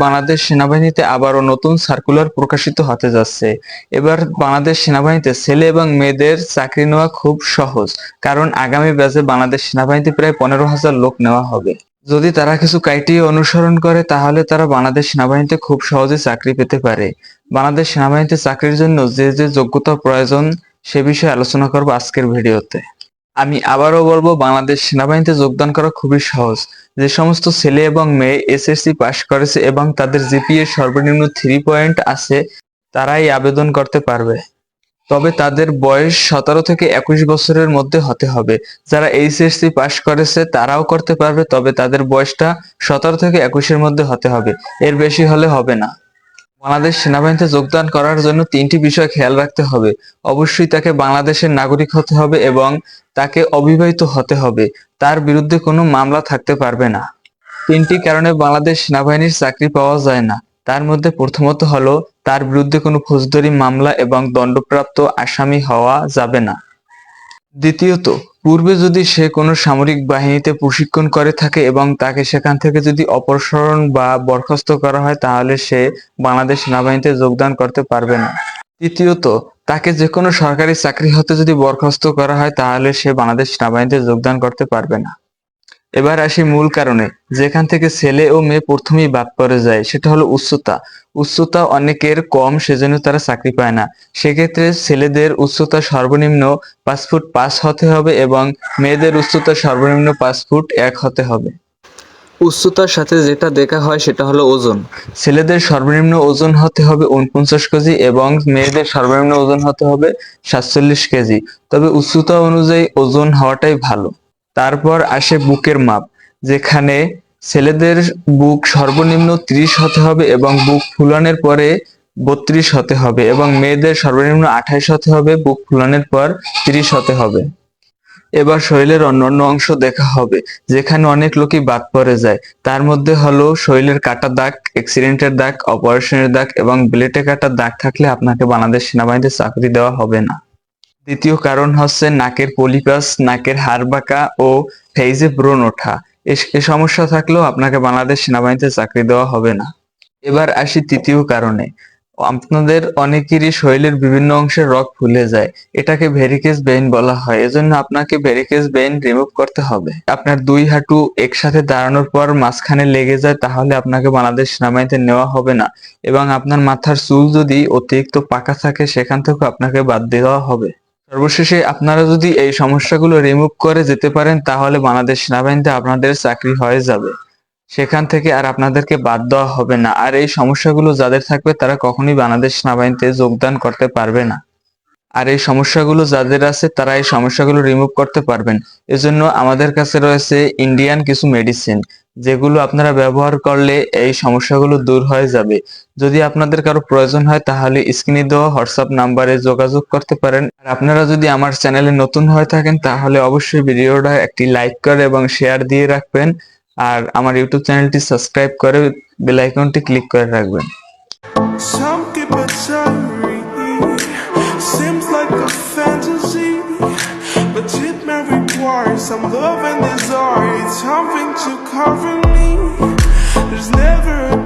বাংলাদেশ সেনাবাহিনীতে আবারও নতুন সার্কুলার প্রকাশিত হতে যাচ্ছে। এবার বাংলাদেশ সেনাবাহিনীতে ছেলে এবং মেয়েদের চাকরি নেওয়া খুব সহজ, কারণ আগামী ব্যাচে বাংলাদেশ সেনাবাহিনীতে প্রায় 15,000 লোক নেওয়া হবে। যদি তারা কিছু ক্রাইটেরিয়া অনুসরণ করে তাহলে তারা বাংলাদেশ সেনাবাহিনীতে খুব সহজে চাকরি পেতে পারে। বাংলাদেশ সেনাবাহিনীতে চাকরির জন্য যে যে যোগ্যতা প্রয়োজন সে বিষয়ে আলোচনা করব আজকের ভিডিওতে। আমি আবারও বলবো, বাংলাদেশ সেনাবাহিনীতে যোগদান করা খুবই সহজ। যে সমস্ত ছেলে এবং মেয়ে এসএসসি পাশ করেছে এবং তাদের জিপিএ সর্বনিম্ন 3 পয়েন্ট আছে তারাই আবেদন করতে পারবে। তবে তাদের বয়স 17 থেকে 21 বছরের মধ্যে হতে হবে। যারা এইচএসসি পাশ করেছে তারাও করতে পারবে, তবে তাদের বয়সটা 17 থেকে 21-এর মধ্যে হতে হবে, এর বেশি হলে হবে না। বাংলাদেশ সেনাবাহিনীতে যোগদান করার জন্য 3টি বিষয় খেয়াল রাখতে হবে। অবশ্যই তাকে বাংলাদেশের নাগরিক হতে হবে এবং তাকে অবিবাহিত হতে হবে। তার বিরুদ্ধে কোনো মামলা থাকতে পারবে না। 3টি কারণে বাংলাদেশ সেনাবাহিনীর চাকরি পাওয়া যায় না। তার মধ্যে প্রথমত হলো তার বিরুদ্ধে কোনো ফৌজদারি মামলা এবং দণ্ডপ্রাপ্ত আসামি হওয়া যাবে না। দ্বিতীয়ত, পূর্বে যদি সে কোনো সামরিক বাহিনীতে প্রশিক্ষণ করে থাকে এবং তাকে সেখান থেকে যদি অপসারণ বা বরখাস্ত করা হয় তাহলে সে বাংলাদেশ সেনাবাহিনীতে যোগদান করতে পারবে না। তৃতীয়ত, তাকে যে কোনো সরকারি চাকরি হতে যদি বরখাস্ত করা হয় তাহলে সে বাংলাদেশ সেনাবাহিনীতে যোগদান করতে পারবে না। এবার আসি মূল কারণে, যেখান থেকে ছেলে ও মেয়ে প্রথমেই বাদ পড়ে যায়, সেটা হলো উচ্চতা। উচ্চতা অনেকের কম, সেজন্য তারা চাকরি পায় না। সেক্ষেত্রে ছেলেদের উচ্চতা সর্বনিম্ন 5 ফুট 5 হতে হবে এবং মেয়েদের উচ্চতা সর্বনিম্ন 5 ফুট 1 হতে হবে। উচ্চতার সাথে যেটা দেখা হয় সেটা হলো ওজন। ছেলেদের সর্বনিম্ন ওজন হতে হবে 49 কেজি এবং মেয়েদের সর্বনিম্ন ওজন হতে হবে 47 কেজি। তবে উচ্চতা অনুযায়ী ওজন হওয়াটাই ভালো। তারপর আসে বুকের মাপ, যেখানে ছেলেদের বুক সর্বনিম্ন 30 হতে হবে এবং বুক ফুলানোর পরে 32 হতে হবে এবং মেয়েদের সর্বনিম্ন 28 হতে হবে, বুক ফুলানোর পর 30 হতে হবে। এবার শরীরের অন্যান্য অংশ দেখা হবে, যেখানে অনেক লোকই বাদ পড়ে যায়। তার মধ্যে হলো শরীরের কাটা দাগ, অ্যাক্সিডেন্টের দাগ, অপারেশনের দাগ এবং ব্লেডে কাটা দাগ থাকলে আপনাকে বাংলাদেশ সেনাবাহিনীতে চাকরি দেওয়া হবে না। দ্বিতীয় কারণ হচ্ছে নাকের পলিপাস, নাকের হাড় বাঁকা ও ফেইজে ব্রণ ওঠা। এ সমস্যা থাকলেও আপনাকে বাংলাদেশ সেনাবাহিনীতে চাকরি দেওয়া হবে না। এবার আসি তৃতীয় কারণে, আপনাদের অনেকেরই শরীরের বিভিন্ন অংশের রগ ফুলে যায়, এটাকে ভেরিকেজ ভেইন বলা হয়। এজন্য আপনাকে ভেরিকেজ ভেইন রিমুভ করতে হবে। আপনার 2 হাঁটু একসাথে দাঁড়ানোর পর মাঝখানে লেগে যায় তাহলে আপনাকে বাংলাদেশ সেনাবাহিনীতে নেওয়া হবে না এবং আপনার মাথার চুল যদি অতিরিক্ত পাকা থাকে সেখান থেকেও আপনাকে বাদ দেওয়া হবে। সর্বশেষে, আপনারা যদি এই সমস্যাগুলো রিমুভ করে যেতে পারেন তাহলে বাংলাদেশ সেনাবাহিনীতে আপনাদের চাকরি হয়ে যাবে। সেখান থেকে আর আপনাদেরকে বাদ দেওয়া হবে না। আর এই সমস্যাগুলো যাদের থাকবে তারা কখনোই বাংলাদেশ সেনাবাহিনীতে যোগদান করতে পারবে না। আর এই সমস্যাগুলো যাদের আছে তারা এই সমস্যাগুলো রিমুভ করতে পারবেন। এজন্য আমাদের কাছে রয়েছে ইন্ডিয়ান কিছু মেডিসিন, যেগুলো আপনারা ব্যবহার করলে এই সমস্যাগুলো দূর হয়ে যাবে। যদি আপনাদের কারো প্রয়োজন হয় তাহলে স্ক্রিনে দেওয়া হোয়াটসঅ্যাপ নাম্বারে যোগাযোগ করতে পারেন। আর আপনারা যদি আমার চ্যানেলে নতুন হয়ে থাকেন তাহলে অবশ্যই ভিডিওটা একটি লাইক করে এবং শেয়ার দিয়ে রাখবেন। আর আমার ইউটিউব চ্যানেলটি সাবস্ক্রাইব করে বেল আইকনটি ক্লিক করে রাখবেন। Some keep it sorry, seems like a fantasy, but it may require some love and desire. It's something to cover me. There's never a